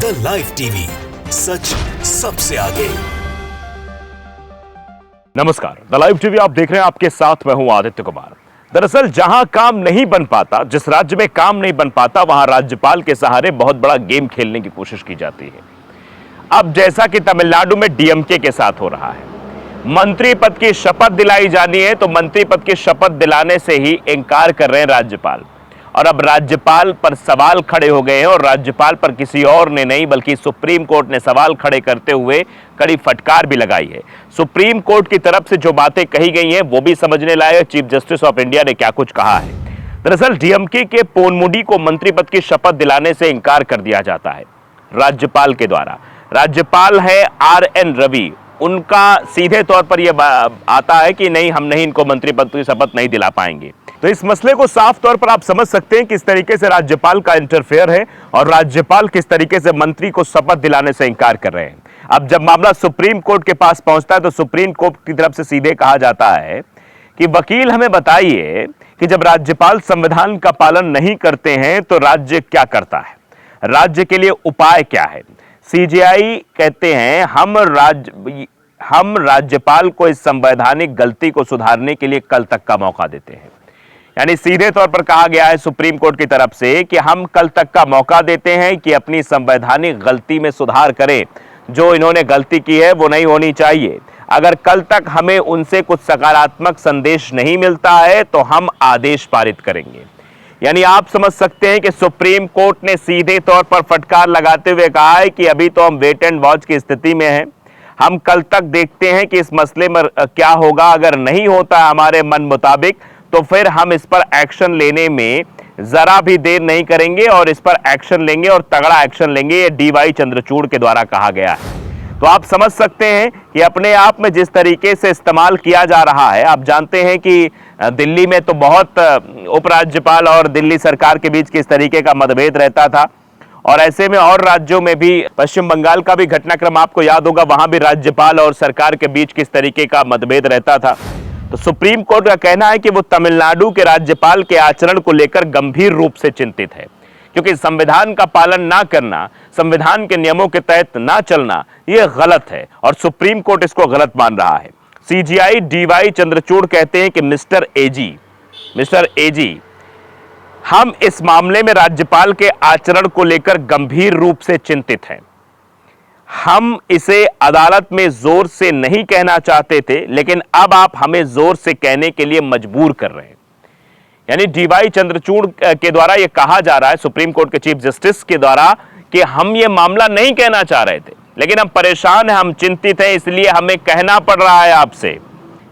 The live TV, सच सबसे आगे। नमस्कार, द लाइव टीवी आप देख रहे हैं, आपके साथ मैं हूं आदित्य कुमार। दरअसल जहां काम नहीं बन पाता, जिस राज्य में काम नहीं बन पाता, वहां राज्यपाल के सहारे बहुत बड़ा गेम खेलने की कोशिश की जाती है। अब जैसा कि तमिलनाडु में डीएमके के साथ हो रहा है, मंत्री पद की शपथ दिलाई जानी है तो मंत्री पद की शपथ दिलाने से ही इनकार कर रहे हैं राज्यपाल। और अब राज्यपाल पर सवाल खड़े हो गए हैं, और राज्यपाल पर किसी और ने नहीं बल्कि सुप्रीम कोर्ट ने सवाल खड़े करते हुए कड़ी फटकार भी लगाई है। सुप्रीम कोर्ट की तरफ से जो बातें कही गई हैं वो भी समझने लायक। चीफ जस्टिस ऑफ इंडिया ने क्या कुछ कहा है। दरअसल डीएमके के पोनमुडी को मंत्री पद की शपथ दिलाने से इनकार कर दिया जाता है राज्यपाल के द्वारा। राज्यपाल है RN रवि, उनका सीधे तौर पर यह आता है कि नहीं, हम नहीं इनको मंत्री पद की शपथ नहीं दिला पाएंगे। तो इस मसले को साफ तौर पर आप समझ सकते हैं किस तरीके से राज्यपाल का इंटरफेयर है और राज्यपाल किस तरीके से मंत्री को शपथ दिलाने से इनकार कर रहे हैं। अब जब मामला सुप्रीम कोर्ट के पास पहुंचता है तो सुप्रीम कोर्ट की तरफ से सीधे कहा जाता है कि वकील हमें बताइए कि जब राज्यपाल संविधान का पालन नहीं करते हैं तो राज्य क्या करता है, राज्य के लिए उपाय क्या है। CJI कहते हैं हम राज्यपाल को इस संवैधानिक गलती को सुधारने के लिए कल तक का मौका देते हैं। यानी सीधे तौर पर कहा गया है सुप्रीम कोर्ट की तरफ से कि हम कल तक का मौका देते हैं कि अपनी संवैधानिक गलती में सुधार करें। जो इन्होंने गलती की है वो नहीं होनी चाहिए। अगर कल तक हमें उनसे कुछ सकारात्मक संदेश नहीं मिलता है तो हम आदेश पारित करेंगे। यानी आप समझ सकते हैं कि सुप्रीम कोर्ट ने सीधे तौर पर फटकार लगाते हुए कहा है कि अभी तो हम वेट एंड वॉच की स्थिति में हैं। हम कल तक देखते हैं कि इस मसले में क्या होगा। अगर नहीं होता हमारे मन मुताबिक तो फिर हम इस पर एक्शन लेने में जरा भी देर नहीं करेंगे और इस पर एक्शन लेंगे और तगड़ा एक्शन लेंगे। ये DY चंद्रचूड़ के द्वारा कहा गया है। तो आप समझ सकते हैं कि अपने आप में जिस तरीके से इस्तेमाल किया जा रहा है। आप जानते हैं कि दिल्ली में तो बहुत उपराज्यपाल और दिल्ली सरकार के बीच किस तरीके का मतभेद रहता था, और ऐसे में और राज्यों में भी, पश्चिम बंगाल का भी घटनाक्रम आपको याद होगा, वहां भी राज्यपाल और सरकार के बीच किस तरीके का मतभेद रहता था। तो सुप्रीम कोर्ट का कहना है कि वो तमिलनाडु के राज्यपाल के आचरण को लेकर गंभीर रूप से चिंतित है, क्योंकि संविधान का पालन ना करना, संविधान के नियमों के तहत ना चलना, यह गलत है और सुप्रीम कोर्ट इसको गलत मान रहा है। CJI DY चंद्रचूड़ कहते हैं कि मिस्टर AG, हम इस मामले में राज्यपाल के आचरण को लेकर गंभीर रूप से चिंतित हैं। हम इसे अदालत में जोर से नहीं कहना चाहते थे, लेकिन अब आप हमें जोर से कहने के लिए मजबूर कर रहे हैं। यानी DY चंद्रचूड़ के द्वारा यह कहा जा रहा है, सुप्रीम कोर्ट के चीफ जस्टिस के द्वारा, कि हम ये मामला नहीं कहना चाह रहे थे, लेकिन हम परेशान हैं, हम चिंतित हैं, इसलिए हमें कहना पड़ रहा है आपसे।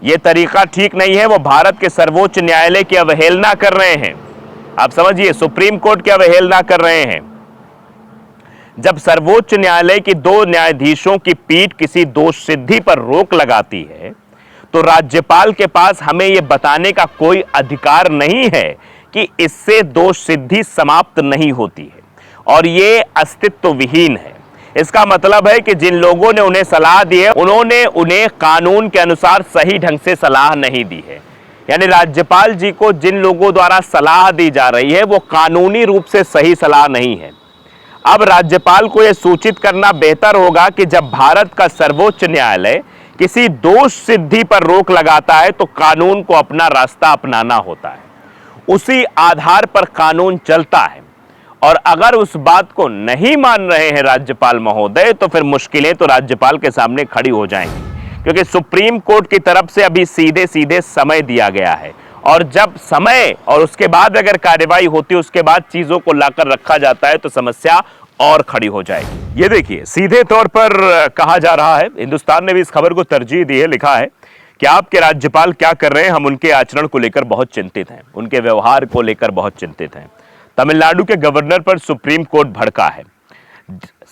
यह तरीका ठीक नहीं है। वो भारत के सर्वोच्च न्यायालय की अवहेलना कर रहे हैं। आप समझिए, सुप्रीम कोर्ट की अवहेलना कर रहे हैं। जब सर्वोच्च न्यायालय की 2 न्यायाधीशों की पीठ किसी दोष सिद्धि पर रोक लगाती है तो राज्यपाल के पास हमें यह बताने का कोई अधिकार नहीं है कि इससे दोष सिद्धि समाप्त नहीं होती है और ये अस्तित्व विहीन है। इसका मतलब है कि जिन लोगों ने उन्हें सलाह दी है, उन्होंने उन्हें कानून के अनुसार सही ढंग से सलाह नहीं दी है। यानी राज्यपाल जी को जिन लोगों द्वारा सलाह दी जा रही है वो कानूनी रूप से सही सलाह नहीं है। अब राज्यपाल को यह सूचित करना बेहतर होगा कि जब भारत का सर्वोच्च न्यायालय किसी दोष सिद्धि पर रोक लगाता है तो कानून को अपना रास्ता अपनाना होता है, उसी आधार पर कानून चलता है। और अगर उस बात को नहीं मान रहे हैं राज्यपाल महोदय तो फिर मुश्किलें तो राज्यपाल के सामने खड़ी हो जाएंगी, क्योंकि सुप्रीम कोर्ट की तरफ से अभी सीधे समय दिया गया है, और जब समय और उसके बाद अगर कार्यवाही होती है, उसके बाद चीजों को लाकर रखा जाता है तो समस्या और खड़ी हो जाएगी। ये देखिए, सीधे तौर पर कहा जा रहा है, हिंदुस्तान ने भी इस खबर को तरजीह दी है, लिखा है कि आपके राज्यपाल क्या कर रहे हैं, हम उनके आचरण को लेकर बहुत चिंतित हैं, उनके व्यवहार को लेकर बहुत चिंतित हैं। तमिलनाडु के गवर्नर पर सुप्रीम कोर्ट भड़का है।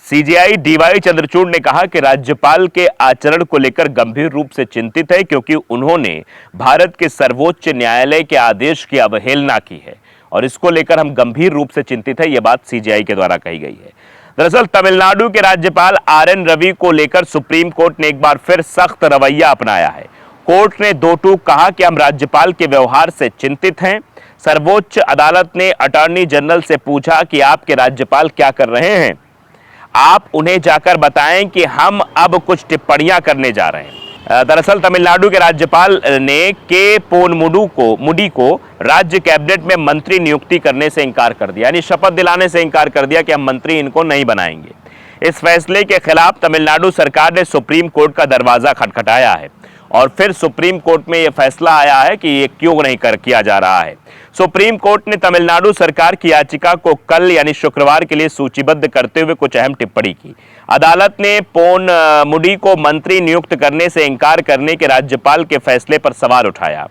CJI DY चंद्रचूड़ ने कहा कि राज्यपाल के आचरण को लेकर गंभीर रूप से चिंतित है, क्योंकि उन्होंने भारत के सर्वोच्च न्यायालय के आदेश की अवहेलना की है और इसको लेकर हम गंभीर रूप से चिंतित है। यह बात CJI के द्वारा कही गई है। दरअसल तमिलनाडु के राज्यपाल RN रवि को लेकर सुप्रीम कोर्ट ने एक बार फिर सख्त रवैया अपनाया है। कोर्ट ने 2 टूक कहा कि हम राज्यपाल के व्यवहार से चिंतित हैं। सर्वोच्च अदालत ने अटॉर्नी जनरल से पूछा कि आपके राज्यपाल क्या कर रहे हैं। आप उन्हें जाकर बताएं कि हम अब कुछ टिप्पणियां करने जा रहे हैं। दरअसल तमिलनाडु के राज्यपाल ने के मुडी को राज्य कैबिनेट में मंत्री नियुक्ति करने से इनकार कर दिया, यानी शपथ दिलाने से इनकार कर दिया कि हम मंत्री इनको नहीं बनाएंगे। इस फैसले के खिलाफ तमिलनाडु सरकार ने सुप्रीम कोर्ट का दरवाजा खटखटाया है और फिर सुप्रीम कोर्ट में यह फैसला आया है कि ये क्यों नहीं किया जा रहा है। सुप्रीम कोर्ट ने तमिलनाडु सरकार की याचिका को कल यानी शुक्रवार के लिए सूचीबद्ध करते हुए कुछ अहम टिप्पणी की। अदालत ने पोन मुडी को मंत्री नियुक्त करने से इनकार करने के राज्यपाल के फैसले पर सवाल उठाया।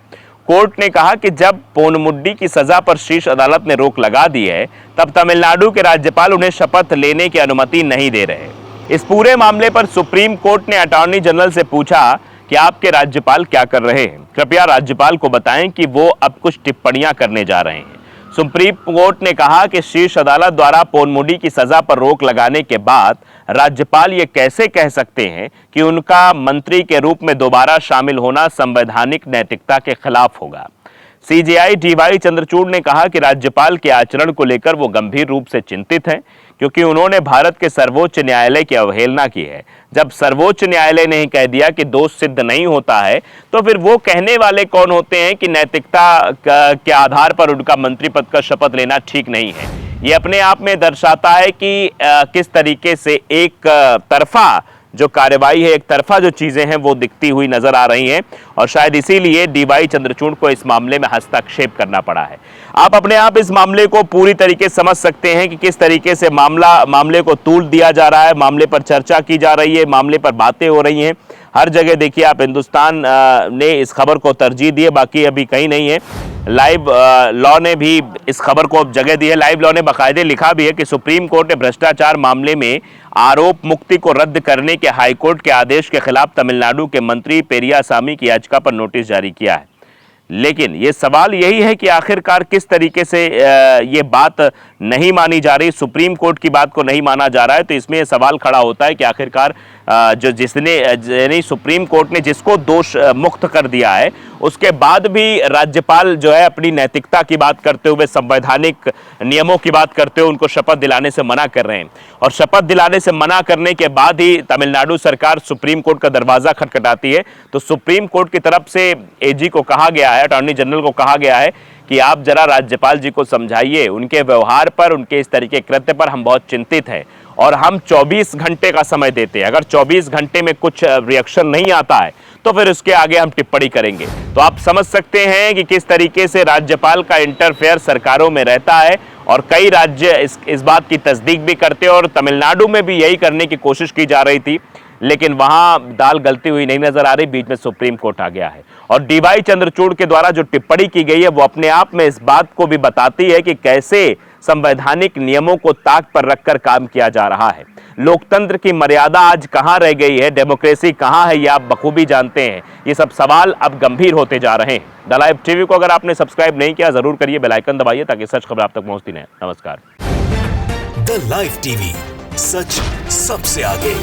कोर्ट ने कहा कि जब पोनमुडी की सजा पर शीर्ष अदालत ने रोक लगा दी है, तब तमिलनाडु के राज्यपाल उन्हें शपथ लेने की अनुमति नहीं दे रहे। इस पूरे मामले पर सुप्रीम कोर्ट ने अटॉर्नी जनरल से पूछा कि आपके राज्यपाल क्या कर रहे हैं, कृपया राज्यपाल को बताएं कि वो अब कुछ टिप्पणियां करने जा रहे हैं। सुप्रीम कोर्ट ने कहा कि शीर्ष अदालत द्वारा पोनमुडी की सजा पर रोक लगाने के बाद राज्यपाल ये कैसे कह सकते हैं कि उनका मंत्री के रूप में दोबारा शामिल होना संवैधानिक नैतिकता के खिलाफ होगा। सीजेआई डीवाई चंद्रचूड़ ने कहा कि राज्यपाल के आचरण को लेकर वो गंभीर रूप से चिंतित हैं, क्योंकि उन्होंने भारत के सर्वोच्च न्यायालय की अवहेलना की है। जब सर्वोच्च न्यायालय ने ही कह दिया कि दोष सिद्ध नहीं होता है, तो फिर वो कहने वाले कौन होते हैं कि नैतिकता के आधार पर उनका मंत्री पद का शपथ लेना ठीक नहीं है। ये अपने आप में दर्शाता है कि किस तरीके से एक तरफा जो कार्रवाई है, एक तरफा जो चीजें हैं वो दिखती हुई नजर आ रही हैं और शायद इसीलिए डीवाई चंद्रचूड़ को इस मामले में हस्तक्षेप करना पड़ा है। आप अपने आप इस मामले को पूरी तरीके से समझ सकते हैं कि किस तरीके से मामले को तूल दिया जा रहा है, मामले पर चर्चा की जा रही है, मामले पर बातें हो रही हैं। हर जगह देखिए आप, हिंदुस्तान ने इस खबर को तरजीह दी है, बाकी अभी कहीं नहीं है। लाइव लॉ ने भी इस खबर को जगह दी है। लाइव लॉ ने बाकायदे लिखा भी है कि सुप्रीम कोर्ट ने भ्रष्टाचार मामले में आरोप मुक्ति को रद्द करने के हाईकोर्ट के आदेश के खिलाफ तमिलनाडु के मंत्री पेरियासामी की याचिका पर नोटिस जारी किया है। लेकिन ये सवाल यही है कि आखिरकार किस तरीके से ये बात नहीं मानी जा रही, सुप्रीम कोर्ट की बात को नहीं माना जा रहा है। तो इसमें ये सवाल खड़ा होता है कि आखिरकार जिसने सुप्रीम कोर्ट ने जिसको दोष मुक्त कर दिया है, उसके बाद भी राज्यपाल जो है अपनी नैतिकता की बात करते हुए, संवैधानिक नियमों की बात करते हुए उनको शपथ दिलाने से मना कर रहे हैं। और शपथ दिलाने से मना करने के बाद ही तमिलनाडु सरकार सुप्रीम कोर्ट का दरवाजा खटखटाती है। तो सुप्रीम कोर्ट की तरफ से एजी को कहा गया है, अटॉर्नी जनरल को कहा गया है कि आप जरा राज्यपाल जी को समझाइए, उनके व्यवहार पर, उनके इस तरीके कृत्य पर हम बहुत चिंतित हैं और हम 24 घंटे का समय देते हैं। अगर 24 घंटे में कुछ रिएक्शन नहीं आता है तो फिर उसके आगे हम टिप्पणी करेंगे। तो आप समझ सकते हैं कि किस तरीके से राज्यपाल का इंटरफेयर सरकारों में रहता है और कई राज्य इस बात की तस्दीक भी करते हैं और तमिलनाडु में भी यही करने की कोशिश की जा रही थी, लेकिन वहां दाल गलती हुई नहीं नजर आ रही। बीच में सुप्रीम कोर्ट आ गया है और डीवाई चंद्रचूड़ के द्वारा जो टिप्पणी की गई है वो अपने आप में इस बात को भी बताती है कि कैसे संवैधानिक नियमों को ताक पर रखकर काम किया जा रहा है। लोकतंत्र की मर्यादा आज कहां रह गई है, डेमोक्रेसी कहां है, ये आप बखूबी जानते हैं। ये सब सवाल अब गंभीर होते जा रहे हैं। द लाइव टीवी को अगर आपने सब्सक्राइब नहीं किया जरूर करिए, बेल आइकन दबाइए ताकि सच खबर आप तक पहुंचती रहे। नमस्कार। द लाइव टीवी, सच सबसे आगे।